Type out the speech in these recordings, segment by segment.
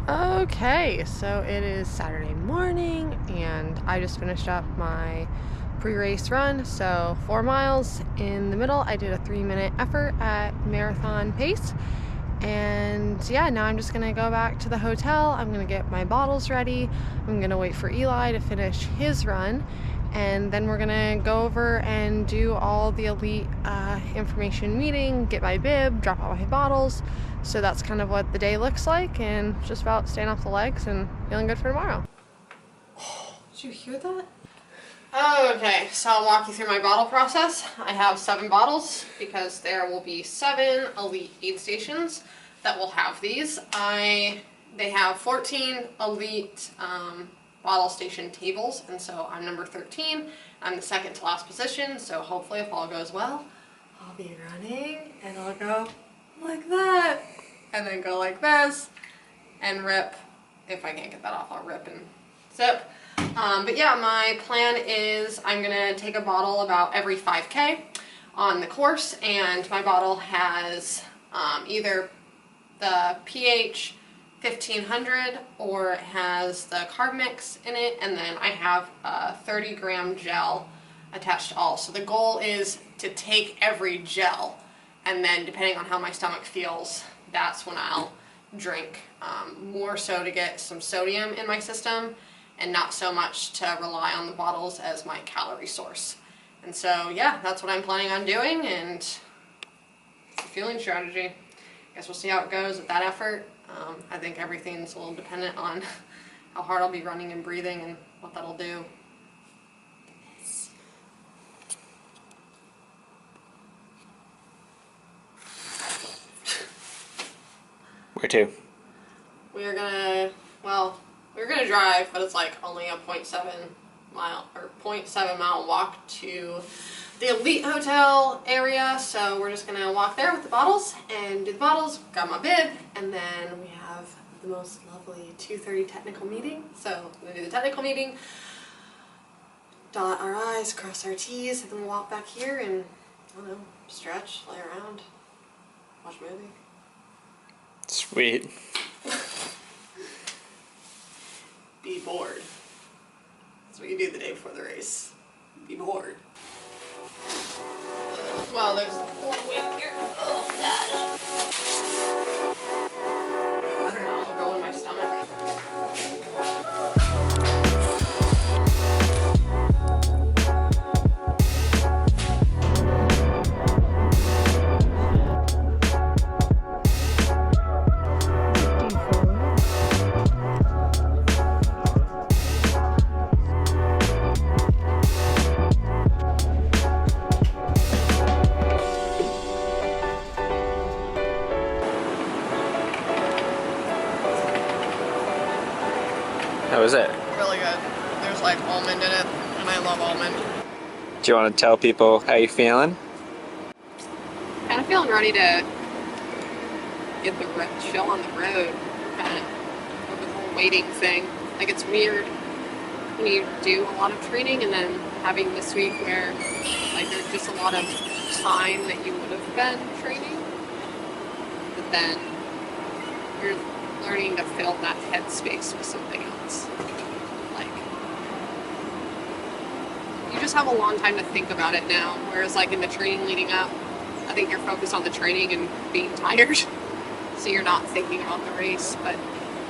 Okay, so it is Saturday morning and I just finished up my pre-race run. So 4 miles in the middle. I did a 3-minute effort at marathon pace. And yeah, now I'm just gonna go back to the hotel. I'm gonna get my bottles ready. I'm gonna wait for Eli to finish his run. And then we're gonna go over and do all the elite information meeting, get my bib, drop out my bottles. So that's kind of what the day looks like, and just about staying off the legs and feeling good for tomorrow. Did you hear that? Okay, so I'll walk you through my bottle process. I have 7 bottles because there will be 7 elite aid stations that will have these. They have 14 elite bottle station tables, and so I'm number 13. I'm the second to last position, so hopefully if all goes well, I'll be running and I'll go like that, and then go like this, and rip. If I can't get that off, I'll rip and zip. But yeah, my plan is I'm gonna take a bottle about every 5K on the course, and my bottle has either the pH 1500 or it has the carb mix in it, and then I have a 30-gram gel attached to all. So the goal is to take every gel, and then depending on how my stomach feels, that's when I'll drink, more so to get some sodium in my system and not so much to rely on the bottles as my calorie source. And so yeah, that's what I'm planning on doing, and it's a fueling strategy. I guess we'll see how it goes with that effort. I think everything's a little dependent on how hard I'll be running and breathing and what that'll do. Where to? We're gonna drive, but it's like only a 0.7 mile walk to the elite hotel area. So we're just gonna walk there with the bottles and do the bottles, grab my bib, and then we have the most lovely 2:30 technical meeting. So we're gonna do the technical meeting, dot our I's, cross our T's, and then we'll walk back here and, I don't know, stretch, lay around, watch a movie. Sweet. Be bored. That's what you do the day before the race. Be bored. Well, there's the pool wing here. Oh, God. I don't know. It'll go in my stomach. How was it? Really good. There's like almond in it, and I love almond. Do you want to tell people how you feeling? Kind of feeling ready to get the show on the road. Kind of with the whole waiting thing. Like, it's weird when you do a lot of training and then having this week where like there's just a lot of time that you would have been training, but then you're learning to fill that headspace with something else. Like, you just have a long time to think about it now, whereas like in the training leading up, I think you're focused on the training and being tired, so you're not thinking about the race. But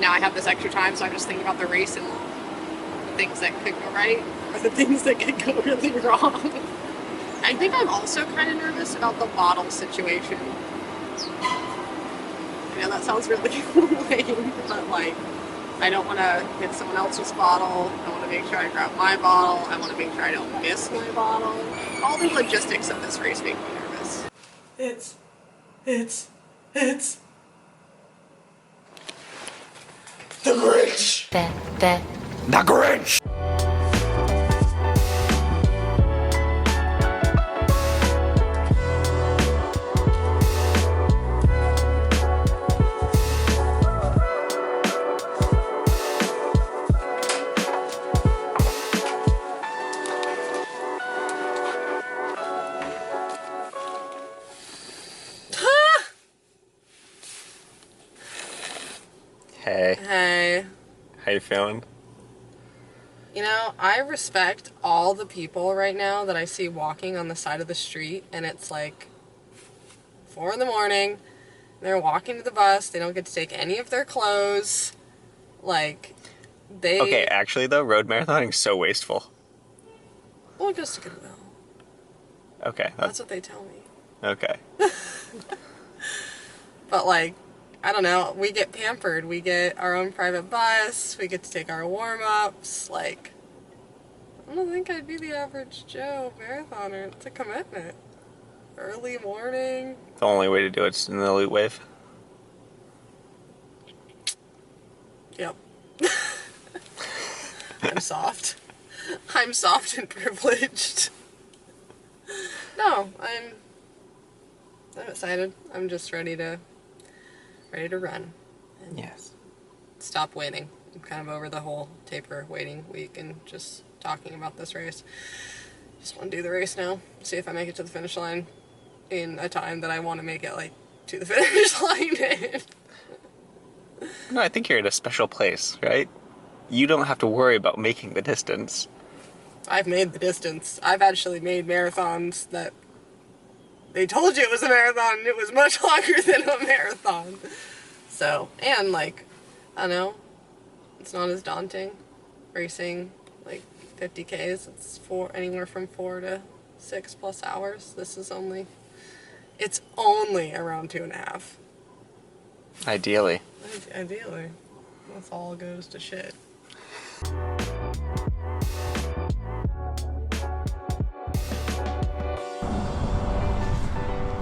now I have this extra time, so I'm just thinking about the race and the things that could go right or the things that could go really wrong. I think I'm also kind of nervous about the bottle situation. I know that sounds really lame, but like, I don't want to hit someone else's bottle. I want to make sure I grab my bottle. I want to make sure I don't miss my bottle. All the logistics of this race make me nervous. It's the Grinch! The Grinch! Hey, Hey, how you feeling? you know, I respect all the people right now that I see walking on the side of the street, and it's like 4 in the morning. They're walking to the bus. They don't get to take any of their clothes. Like, Okay, they. actually though, road marathoning is so wasteful. Well, it goes to Goodwill. Okay, That's what they tell me. okay. But, like, I don't know. We get pampered. We get our own private bus. We get to take our warm ups. Like, I don't think I'd be the average Joe marathoner. It's a commitment. Early morning. The only way to do it's in the loot wave. Yep. I'm soft. I'm soft and privileged. No, I'm excited. I'm just ready to run. And Yes. stop waiting. I'm kind of over the whole Tabor waiting week and just talking about this race. Just want to do the race now. See if I make it to the finish line in a time that I want to make it, like, to the finish line in. No, I think you're in a special place, right? You don't have to worry about making the distance. I've made the distance. I've actually made marathons that they told you it was a marathon and it was much longer than a marathon. So, and like, I don't know, it's not as daunting racing like 50Ks. It's anywhere from 4 to 6+ hours. This is it's only around 2.5. Ideally. Ideally. This all goes to shit.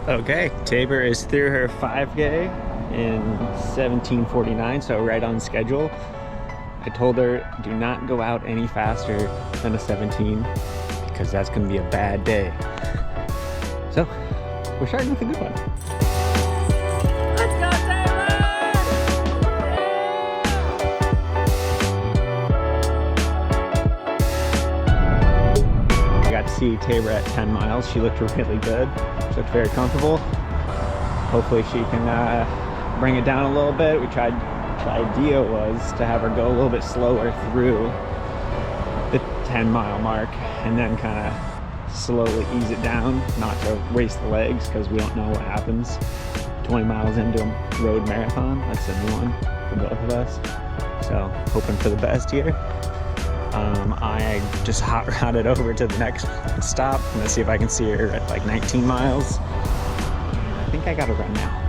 Okay, Tabor is through her 5K in 17:49, so right on schedule. I told her do not go out any faster than a 17 because that's going to be a bad day. So, we're starting with a good one. Let's go, Tabor! I got to see Tabor at 10 miles. She looked really good. She looked very comfortable. Hopefully she can bring it down a little bit. The idea was to have her go a little bit slower through the 10-mile mark and then kind of slowly ease it down, not to waste the legs because we don't know what happens 20 miles into a road marathon. That's a new one for both of us. So hoping for the best here. I just hot routed over to the next stop. I'm gonna see if I can see her at like 19 miles. I think I gotta run now.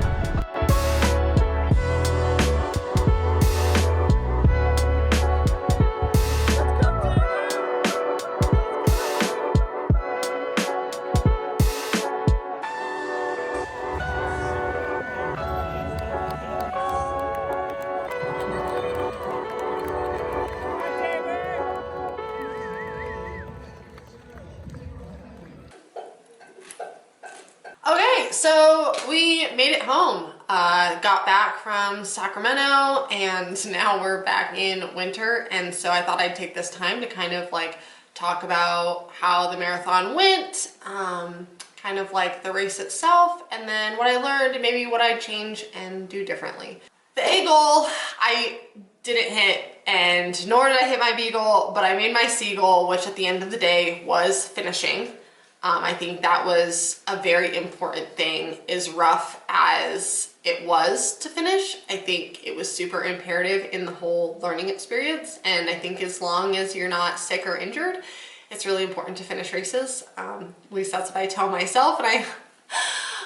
Okay, so we made it home. Got back from Sacramento and now we're back in winter, and so I thought I'd take this time to kind of like talk about how the marathon went, kind of like the race itself, and then what I learned and maybe what I'd change and do differently. The A goal I didn't hit, and nor did I hit my B goal, but I made my C goal, which at the end of the day was finishing. I think that was a very important thing. As rough as it was to finish, I think it was super imperative in the whole learning experience. And I think as long as you're not sick or injured, it's really important to finish races. At least that's what I tell myself. And I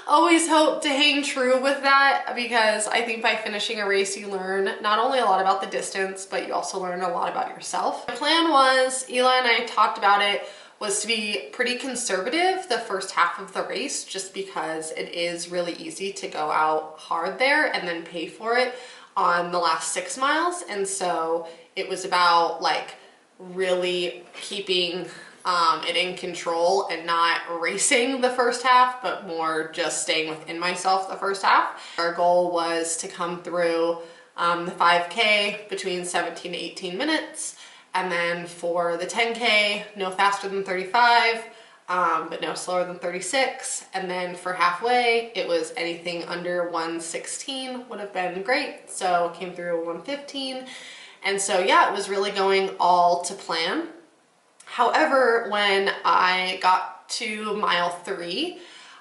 always hope to hang true with that, because I think by finishing a race, you learn not only a lot about the distance, but you also learn a lot about yourself. The plan was, Eli and I talked about it, was to be pretty conservative the first half of the race, just because it is really easy to go out hard there and then pay for it on the last 6 miles. And so it was about like really keeping it in control and not racing the first half, but more just staying within myself the first half. Our goal was to come through the 5K between 17 to 18 minutes. And then for the 10K, no faster than 35, but no slower than 36. And then for halfway, it was anything under 116 would have been great. So came through 115. And so yeah, it was really going all to plan. However, when I got to mile 3,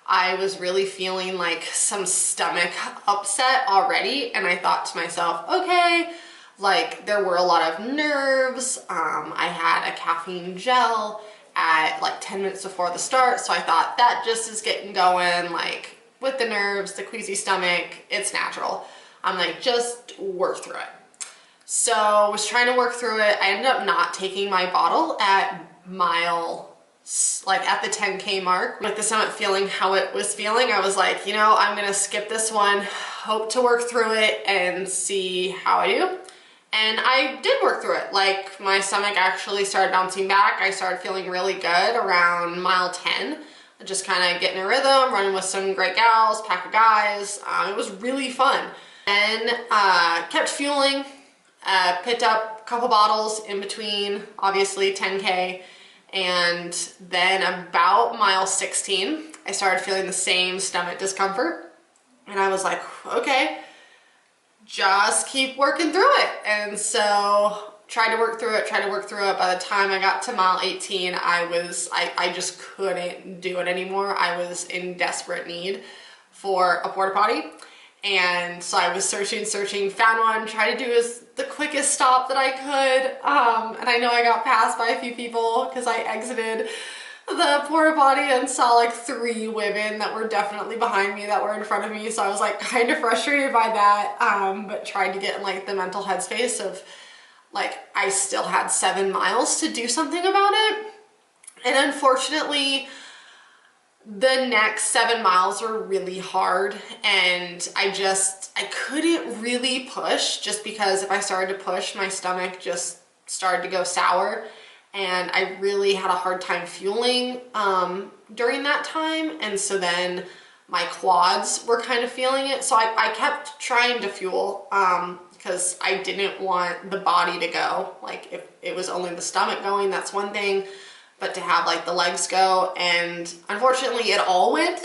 I was really feeling like some stomach upset already. And I thought to myself, okay, like there were a lot of nerves. I had a caffeine gel at like 10 minutes before the start. So I thought that just is getting going, like with the nerves, the queasy stomach, it's natural. I'm like, just work through it. So was trying to work through it. I ended up not taking my bottle at like at the 10K mark. With the summit feeling how it was feeling, I was like, you know, I'm gonna skip this one, hope to work through it and see how I do. And I did work through it. Like my stomach actually started bouncing back. I started feeling really good around mile 10. Just kind of getting a rhythm, running with some great gals, pack of guys. It was really fun. And kept fueling, picked up a couple bottles in between, obviously 10K. And then about mile 16, I started feeling the same stomach discomfort. And I was like, okay, just keep working through it. And so tried to work through it. By the time I got to mile 18, I just couldn't do it anymore. I was in desperate need for a porta potty. And so I was searching, found one, tried to do the quickest stop that I could. And I know I got passed by a few people because I exited the porta potty and saw like 3 women that were definitely behind me that were in front of me. So I was like kind of frustrated by that, but tried to get in like the mental headspace of like, I still had 7 miles to do something about it. And unfortunately, the next 7 miles were really hard, and I couldn't really push, just because if I started to push, my stomach just started to go sour, and I really had a hard time fueling during that time. And so then my quads were kind of feeling it. So I kept trying to fuel because I didn't want the body to go. Like if it was only the stomach going, that's one thing. But to have like the legs go, and unfortunately it all went,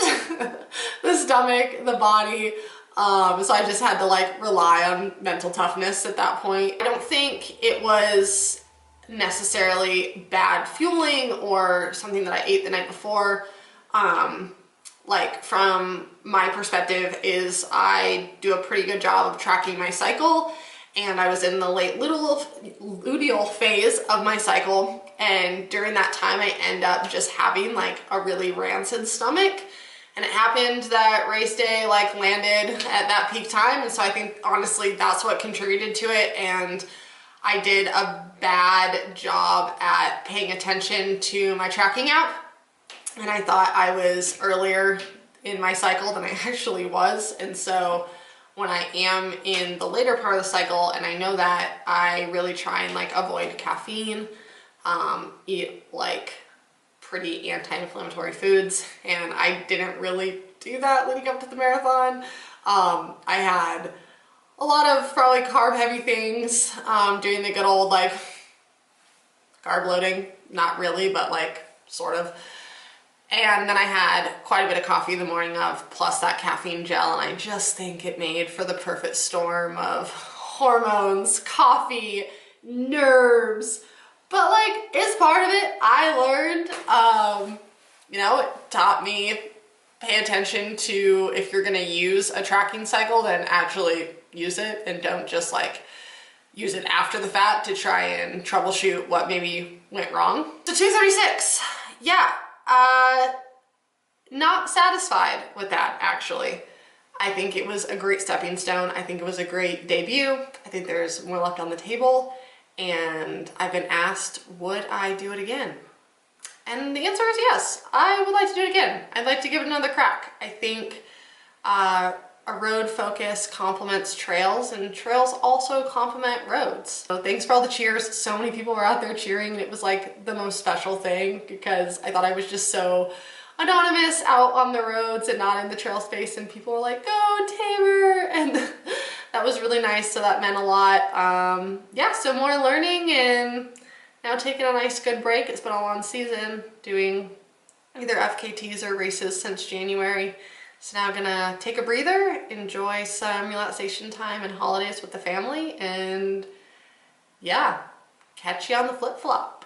the stomach, the body. So I just had to like rely on mental toughness at that point. I don't think it was necessarily bad fueling or something that I ate the night before. Like from my perspective is I do a pretty good job of tracking my cycle, and I was in the late luteal phase of my cycle. And during that time, I end up just having like a really rancid stomach. And it happened that race day like landed at that peak time. And so I think honestly, that's what contributed to it. And I did a bad job at paying attention to my tracking app. And I thought I was earlier in my cycle than I actually was. And so when I am in the later part of the cycle, and I know that, I really try and like avoid caffeine, eat like pretty anti-inflammatory foods, and I didn't really do that leading up to the marathon. I had a lot of probably carb heavy things, doing the good old like carb loading, not really, but like sort of. And then I had quite a bit of coffee the morning of, plus that caffeine gel, and I just think it made for the perfect storm of hormones, coffee, nerves. But like, it's part of it. I learned, you know, it taught me pay attention to, if you're gonna use a tracking cycle, then actually use it, and don't just like use it after the fact to try and troubleshoot what maybe went wrong. So 236, yeah. Not satisfied with that, actually. I think it was a great stepping stone. I think it was a great debut. I think there's more left on the table, and I've been asked, would I do it again? And the answer is yes, I would like to do it again. I'd like to give it another crack. I think a road focus complements trails, and trails also complement roads. So thanks for all the cheers. So many people were out there cheering, and it was like the most special thing, because I thought I was just so anonymous out on the roads and not in the trail space, and people were like, go Tabor, and that was really nice. So that meant a lot. Yeah, so more learning, and now taking a nice good break. It's been a long season doing either FKTs or races since January. So now gonna take a breather, enjoy some relaxation time and holidays with the family, and yeah, catch you on the flip-flop.